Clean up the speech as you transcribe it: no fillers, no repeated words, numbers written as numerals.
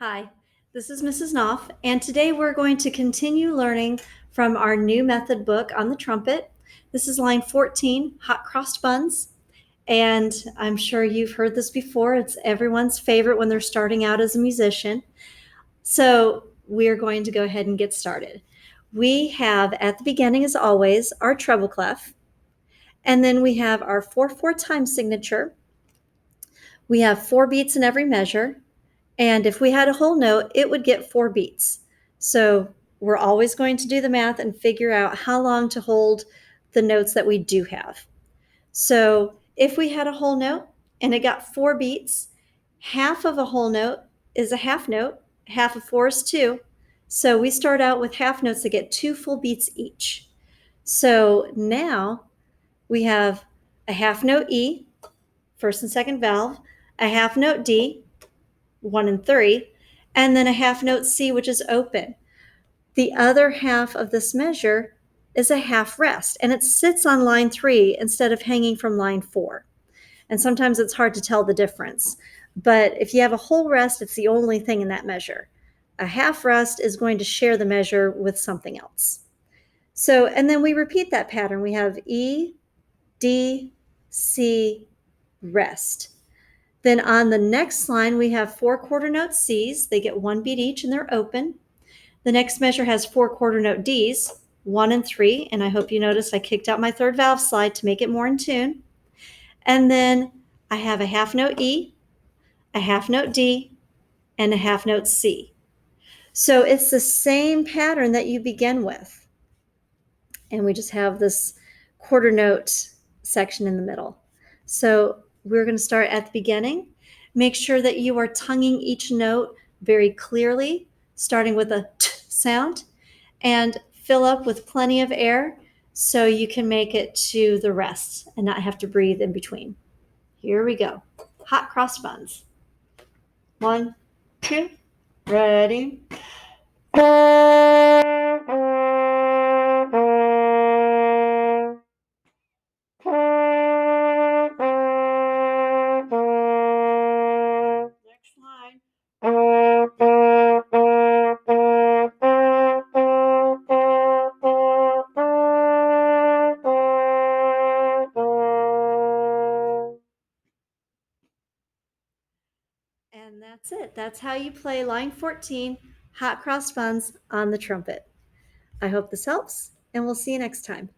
Hi, this is Mrs. Knopf, and today we're going to continue learning from our new method book on the trumpet. This is line 14, hot crossed buns, and I'm sure you've heard this before. It's everyone's favorite when they're starting out as a musician. So we're going to go ahead and get started. We have at the beginning, as always, our treble clef, and then we have our 4/4 time signature. We have 4 beats in every measure. And if we had a whole note, it would get 4 beats. So we're always going to do the math and figure out how long to hold the notes that we do have. So if we had a whole note and it got 4 beats, half of a whole note is a half note, half of 4 is 2. So we start out with half notes that get 2 full beats each. So now we have a half note E, first and second valve, a half note D, 1 and 3, and then a half note C, which is open. The other half of this measure is a half rest, and it sits on line 3 instead of hanging from line 4. And sometimes it's hard to tell the difference. But if you have a whole rest, it's the only thing in that measure. A half rest is going to share the measure with something else. So, and then we repeat that pattern. We have E, D, C, rest. Then on the next line, we have 4 quarter note Cs. They get 1 beat each and they're open. The next measure has 4 quarter note Ds, 1 and 3. And I hope you noticed I kicked out my third valve slide to make it more in tune. And then I have a half note E, a half note D, and a half note C. So it's the same pattern that you begin with. And we just have this quarter note section in the middle. So we're going to start at the beginning. Make sure that you are tonguing each note very clearly, starting with a t sound, and fill up with plenty of air so you can make it to the rest and not have to breathe in between. Here we go. Hot cross buns. 1, 2, ready. Next line. And that's it. That's how you play line 14, hot cross buns on the trumpet. I hope this helps, and we'll see you next time.